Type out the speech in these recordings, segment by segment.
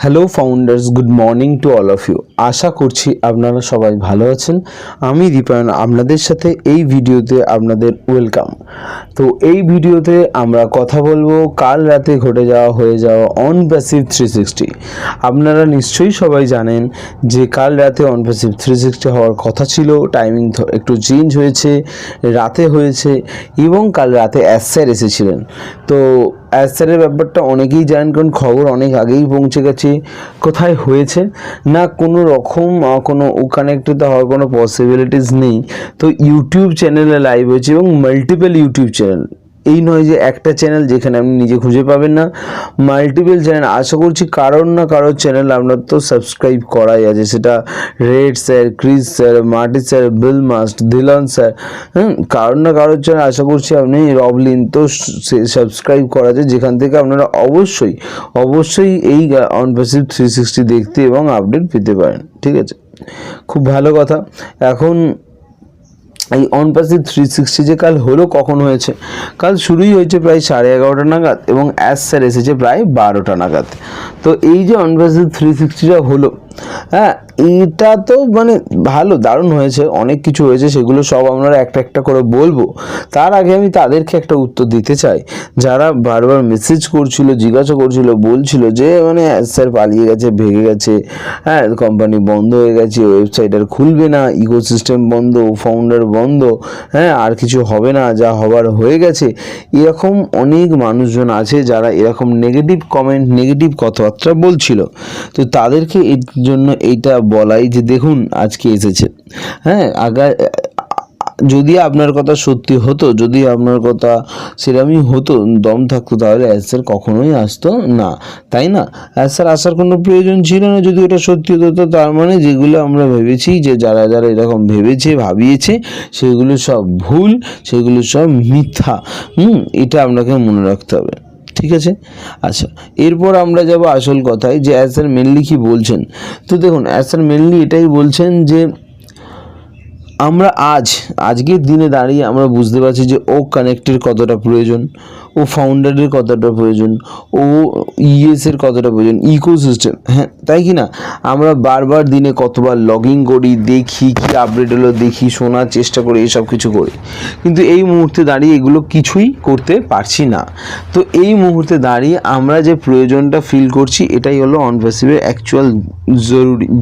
Hello founders, good morning to all of you. আশা করছি আপনারা সবাই ভালো আছেন। আমি দীপায়ন আপনাদের সাথে এই ভিডিওতে আপনাদের ওয়েলকাম। তো এই ভিডিওতে আমরা কথা বলবো কাল রাতে ঘটে হয়ে যাওয়া অন প্যাসিভ 360। আপনারা নিশ্চয়ই সবাই জানেন যে কাল রাতে অন প্যাসিভ 360 হওয়ার কথা ছিল, টাইমিং একটু চেঞ্জ হয়েছে, রাতে হয়েছে এবং কাল রাতে স্যার এসেছিলেন। তো স্যারের ব্যাপারটা অনেকেই জানেন, কারণ খবর অনেক আগেই পৌঁছে গেছে। কোথায় হয়েছে না, কোনো রকম কোনো কানেক্টেড হওয়ার কোনো পসিবিলিটিস নেই। তো ইউটিউব চ্যানেলে লাইভ হয়েছে এবং মাল্টিপল ইউটিউব চ্যানেল, এই নয় যে একটা চ্যানেল যেখানে আপনি নিজে খুঁজে পাবেন না, মাল্টিপল চ্যানেল। আশা করছি কারোর না কারোর চ্যানেল আপনার তো সাবস্ক্রাইব করাই আছে, সেটা red sir, Chris sir, মার্টি sir, বিল মাস্ট, দিলন স্যার, কারোর না কারোর চ্যানেল আশা করছি আপনি রবলিন তো সাবস্ক্রাইব করা আছে, যেখান থেকে আপনারা অবশ্যই এই অন প্যাসিভ 360 দেখতে এবং আপডেট পেতে পারেন। ঠিক আছে, খুব ভালো কথা। এখন এই অন প্যাসিভ 360 যে কাল হলো, কখন হয়েছে? কাল শুরুই হয়েছে প্রায় 11:30 নাগাদ এবং স্যার এসেছে প্রায় 12টা নাগাদ। তো এই যে অন প্যাসিভ 360টা হলো, হ্যাঁ, এটা তো মানে ভালো, দারুণ হয়েছে, অনেক কিছু হয়েছে, সেগুলো সব আমরা একটা একটা করে বলবো। তার আগে আমি তাদেরকে একটা উত্তর দিতে চাই যারা বারবার মেসেজ করছিল, জিজ্ঞাসা করছিল, বলছিল যে মানে স্যার পালিয়ে গেছে, ভেঙে গেছে, হ্যাঁ, কোম্পানি বন্ধ হয়ে গেছে, ওয়েবসাইট আর খুলবে না, ইকোসিস্টেম বন্ধ, ফাউন্ডার বন্ধ, হ্যাঁ, আর কিছু হবে না, যা হবার হয়ে গেছে। এরকম অনেক মানুষজন আছে যারা এরকম নেগেটিভ কমেন্ট, নেগেটিভ কথাবার্তা বলছিল। তো তাদেরকে এর জন্য এইটা বলাই যে দেখুন আজকে এসেছে, হ্যাঁ, যদি আপনার কথা সত্যি হতো, যদি আপনার কথা সেরকমই হতো, দম থাকতো, তাহলে স্যার কখনোই আসতো না, তাই না? স্যার আসার কোনো প্রয়োজন ছিল না যদি ওটা সত্যি হতো। তো তার মানে যেগুলো আমরা ভেবেছি, যে যারা যারা এরকম ভেবেছে, ভাবিয়েছে, সেগুলো সব ভুল, সেগুলো সব মিথ্যা। এটা আপনাকে মনে রাখতে হবে। ঠিক আছে, আচ্ছা, এরপর আমরা যাব আসল কথায়, যে স্যার মেনলি কি বলছেন। তো দেখুন, স্যার মেনলি এটাই বলছেন যে আমরা আজকের দিনে দাঁড়িয়ে আমরা বুঝতে পারছি যে ও কানেক্টের কতটা প্রয়োজন, ও ফাউন্ডারের কতটা প্রয়োজন, ও এর কতটা প্রয়োজন, ইকোসিস্টেম, হ্যাঁ, তাই কি না? আমরা বারবার দিনে কতবার লগ ইন করি, দেখি কি আপডেট হলো, দেখি, শোনার চেষ্টা করি, এসব কিছু করি, কিন্তু এই মুহূর্তে দাঁড়িয়ে এগুলো কিছুই করতে পারছি না। তো এই মুহূর্তে দাঁড়িয়ে আমরা যে প্রয়োজনটা ফিল করছি, এটাই হলো অন প্যাসিভের অ্যাকচুয়াল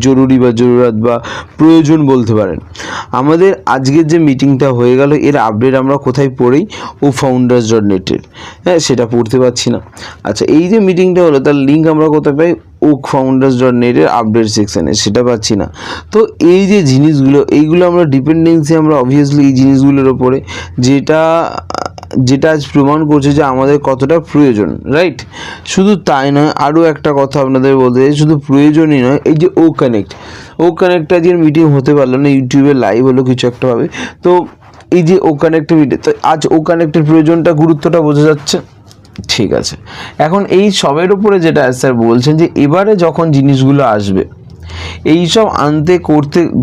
জরুরি বা জরুরত বা প্রয়োজন বলতে পারেন। আমাদের আজকের যে মিটিংটা হয়ে গেল, এর আপডেট আমরা কোথায় পড়ি? ও founders.net-এর, হ্যাঁ, সেটা পড়তে পারছি না। আচ্ছা, এই যে মিটিংটা হলো, তার লিঙ্ক আমরা কোথায় পাই? ও founders.net-এর আপডেট সেকশানে, সেটা পাচ্ছি না। তো এই যে জিনিসগুলো, এইগুলো আমরা ডিপেন্ডেন্সি আমরা অবভিয়াসলি এই জিনিসগুলোর ওপরে, যেটা আজ প্রমাণ করছে যে আমাদের কতটা প্রয়োজন, রাইট? শুধু তাই নয়, আরও একটা কথা আপনাদের বলতে চাই, শুধু প্রয়োজনই নয়, এই যে ও কানেক্ট আজকের মিটিং হতে পারলো না, ইউটিউবে লাইভ হলো কিছু একটা ভাবে। তো এই যে ও কানেক্টিভিটি, তো আজ ও কানেক্টের প্রয়োজনটা, গুরুত্বটা বোঝা যাচ্ছে। ঠিক আছে, এখন এই সবের উপরে যেটা স্যার বলছেন যে এবারে যখন জিনিসগুলো আসবে, এইসব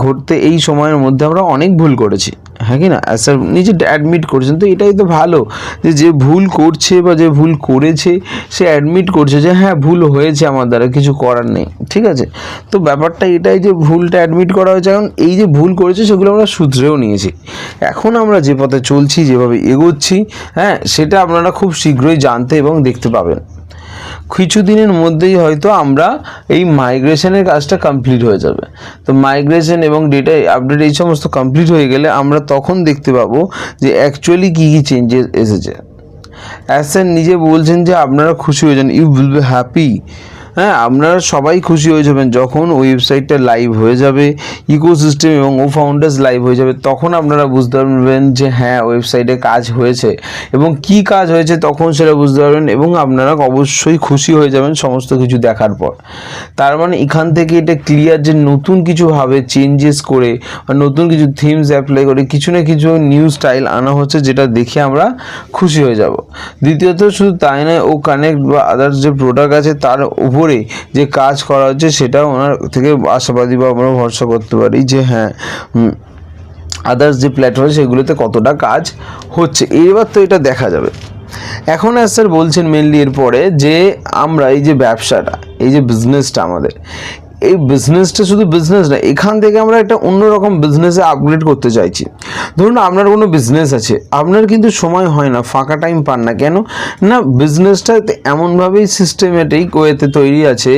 ঘটতে এই সময়ের মধ্যে আমরা অনেক ভুল করেছি, হ্যাঁ কি না? স্যার নিজে অ্যাডমিট করছেন, তো এটাই তো ভালো, যে ভুল করছে বা যে ভুল করেছে সে অ্যাডমিট করছে যে হ্যাঁ ভুল হয়েছে, আমার দ্বারা কিছু করার নেই। ঠিক আছে, তো ব্যাপারটা এটাই যে ভুলটা অ্যাডমিট করা হয়েছে, এখন এই যে ভুল করেছে সেগুলো আমরা শুধরেও নিয়েছি। এখন আমরা যে পথে চলছি, যেভাবে এগোচ্ছি, হ্যাঁ, সেটা আপনারা খুব শীঘ্রই জানতে এবং দেখতে পাবেন। কিছুদিনের মধ্যেই হয়তো আমরা এই মাইগ্রেশনের কাজটা কমপ্লিট হয়ে যাবে। তো মাইগ্রেশন এবং ডেটা আপডেট এই সমস্ত কমপ্লিট হয়ে গেলে আমরা তখন দেখতে পাবো যে অ্যাকচুয়ালি কী কী চেঞ্জেস এসেছে। স্যার নিজে বলছেন যে আপনারা খুশি হয়ে যান, ইউ উইল বি হ্যাপি। হ্যাঁ, আপনারা সবাই খুশি হয়ে যাবেন যখন ওয়েবসাইটটা লাইভ হয়ে যাবে, ইকোসিস্টেম এবং ও ফাউন্ডার্স লাইভ হয়ে যাবে, তখন আপনারা বুঝতে পারবেন যে হ্যাঁ ওয়েবসাইটে কাজ হয়েছে এবং কি কাজ হয়েছে, তখন সেটা বুঝতে পারবেন এবং আপনারা অবশ্যই খুশি হয়ে যাবেন সমস্ত কিছু দেখার পর। তার মানে এখান থেকে এটা ক্লিয়ার যে নতুন কিছুভাবে চেঞ্জেস করে বা নতুন কিছু থিমস অ্যাপ্লাই করে কিছু না কিছু নিউ স্টাইল আনা হচ্ছে, যেটা দেখে আমরা খুশি হয়ে যাব। দ্বিতীয়ত শুধু তাই নয়, ও কানেক্ট বা আদার্স যে প্রোডাক্ট আছে তার উপরে যে কাজ করা হচ্ছে, সেটা ওনার থেকে আশাবাদী বা আমরা ভরসা করতে পারি যে হ্যাঁ আদার্স যে প্ল্যাটফর্ম সেগুলোতে কতটা কাজ হচ্ছে। এবার তো এটা দেখা যাবে। এখন স্যার বলছেন মেনলি এরপরে যে আমরা এই যে ব্যবসাটা, এই যে বিজনেসটা আমাদের, এই বিজনেসটা শুধু বিজনেস না, এখান থেকে আমরা একটা অন্যরকম বিজনেসে আপগ্রেড করতে চাইছি। ধরুন আপনার কোনো বিজনেস আছে, আপনার কিন্তু সময় হয় না, ফাঁকা টাইম পান না, কেন না বিজনেসটা এমনভাবেই সিস্টেমেটিক ওয়েতে তৈরি আছে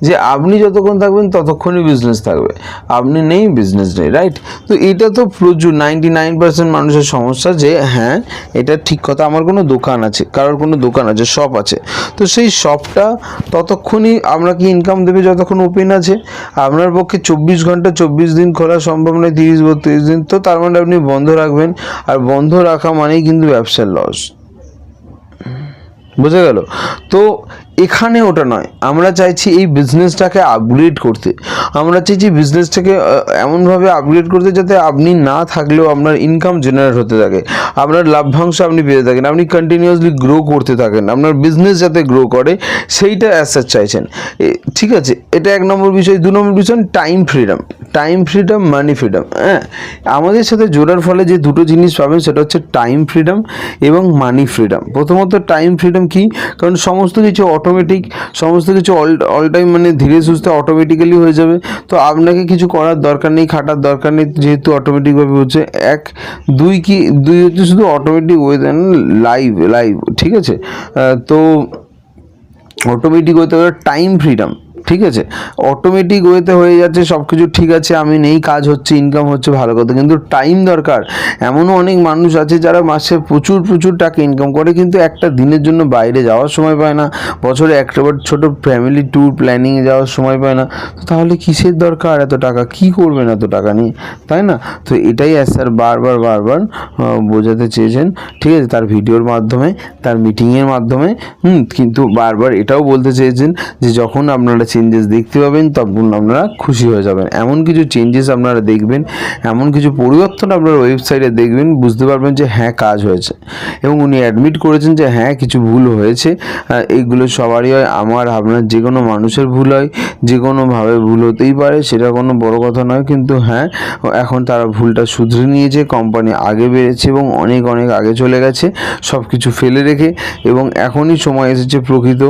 যে আপনি যতক্ষণ থাকবেন ততক্ষণই বিজনেস থাকবে, আপনি নেই বিজনেস নেই, রাইট? তো এটা তো প্রচুর 99% মানুষের সমস্যা যে হ্যাঁ এটা ঠিক কথা, আমার কোনো দোকান আছে, কারোর কোনো দোকান আছে, শপ আছে, তো সেই শপটা ততক্ষণই আমরা কি ইনকাম দেবে যতক্ষণ ওপেন আছে। আপনার পক্ষে 24 ঘন্টা 24 দিন খোলা সম্ভব নয়, 30-32 দিন, তো তার মানে আপনি বন্ধ রাখবেন, আর বন্ধ রাখা মানেই কিন্তু ব্যবসার লস। বোঝা গেল? তো এখানে ওটা নয়, আমরা চাইছি এই বিজনেসটাকে আপগ্রেড করতে, আমরা চাইছি বিজনেসটাকে এমনভাবে আপগ্রেড করতে যাতে আপনি না থাকলেও আপনার ইনকাম জেনারেট হতে থাকে, আপনার লাভ্যাংশ আপনি পেতে থাকেন, আপনি কন্টিনিউয়াসলি গ্রো করতে থাকেন, আপনার বিজনেস যাতে গ্রো করে সেইটা অ্যাসার চাইছেন। ঠিক আছে, এটা 1 নম্বর বিষয়। 2 নম্বর বিষয় টাইম ফ্রিডম, টাইম ফ্রিডম, মানি ফ্রিডম। হ্যাঁ, আমাদের সাথে জোড়ার ফলে যে দুটো জিনিস পাবেন সেটা হচ্ছে টাইম ফ্রিডম এবং মানি ফ্রিডম। প্রথমত টাইম ফ্রিডম কি, কারণ সমস্ত কিছু অটোমেটিক, সমস্ত কিছু অল টাইম মানে ধীরে সুস্থে অটোমেটিক্যালি হয়ে যাবে, তো আপনাকে কিছু করার দরকার নেই, খাটার দরকার নেই, যেহেতু অটোমেটিকভাবে হচ্ছে। 2 হচ্ছে শুধু অটোমেটিক ওয়ে লাইভ, ঠিক আছে? তো অটোমেটিক ওয়েতে টাইম ফ্রিডম, ঠিক আছে, অটোমেটিক ওয়েতে হয়ে যাচ্ছে সব কিছু, ঠিক আছে, আমি নেই, কাজ হচ্ছে, ইনকাম হচ্ছে, ভালো কথা, কিন্তু টাইম দরকার। এমনও অনেক মানুষ আছে যারা মাসে প্রচুর টাকা ইনকাম করে, কিন্তু একটা দিনের জন্য বাইরে যাওয়ার সময় পায় না, বছরে একটাবার ছোট ফ্যামিলি ট্যুর প্ল্যানিংয়ে যাওয়ার সময় পায় না, তো তাহলে কিসের দরকার এত টাকা, কি করবেন এত টাকা নিয়ে, তাই না? তো এটাই স্যার বারবার বোঝাতে চেয়েছেন, ঠিক আছে, তার ভিডিওর মাধ্যমে, তার মিটিংয়ের মাধ্যমে, কিন্তু বারবার এটাও বলতে চেয়েছেন যে যখন আপনারা চেঞ্জেস দেখতে পাবেন তখন আপনারা খুশি হয়ে যাবেন, এমন কিছু চেঞ্জেস আপনারা দেখবেন, এমন কিছু পরিবর্তন আপনারা ওয়েবসাইটে দেখবেন, বুঝতে পারবেন যে হ্যাঁ কাজ হয়েছে। এবং উনি অ্যাডমিট করেছেন যে হ্যাঁ কিছু ভুল হয়েছে, এইগুলো সবারই হয়, আমার আপনার যে কোনো মানুষের ভুল হয়, যে কোনোভাবে ভুল হতেই পারে, সেটা কোনো বড় কথা নয়, কিন্তু হ্যাঁ এখন তারা ভুলটা শুধরে নিয়েছে, কোম্পানি আগে বেড়েছে এবং অনেক আগে চলে গেছে সব কিছু ফেলে রেখে, এবং এখনই সময় এসেছে প্রকৃত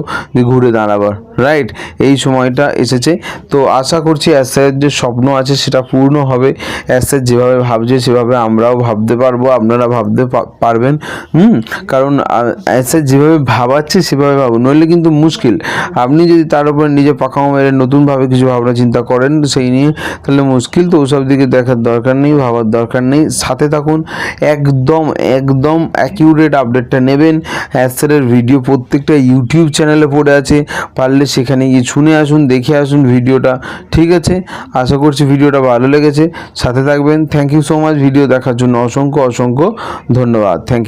ঘুরে দাঁড়াবার, রাইট? এই সময়টা এসেছে। তো আশা করছি অ্যাসের যে স্বপ্ন আছে সেটা পূর্ণ হবে, অ্যাসের যেভাবে ভাবছে সেভাবে আমরাও ভাবতে পারবো, আপনারা ভাবতে পারবেন, কারণ অ্যাসের যেভাবে ভাবাচ্ছে সেভাবে ভাবুন, নইলে কিন্তু মুশকিল। আপনি যদি তার উপরে নিজে পাকাও মেরে নতুনভাবে কিছু ভাবনা চিন্তা করেন সেই নিয়ে, তাহলে মুশকিল। তো ওসব দিকে দেখার দরকার নেই, ভাবার দরকার নেই, সাথে থাকুন, একদম অ্যাকিউরেট আপডেটটা নেবেন। অ্যাসের ভিডিও প্রত্যেকটা ইউটিউব চ্যানেলে পড়ে আছে, পারলে সেখানে গিয়ে শুনে আসুন, দেখে আসুন ভিডিওটা, ঠিক আছে? আশা করছি ভিডিওটা ভালো লেগেছে, সাথে থাকবেন। Thank you so much video দেখার জন্য, অসংখ্য ধন্যবাদ, থ্যাংক ইউ।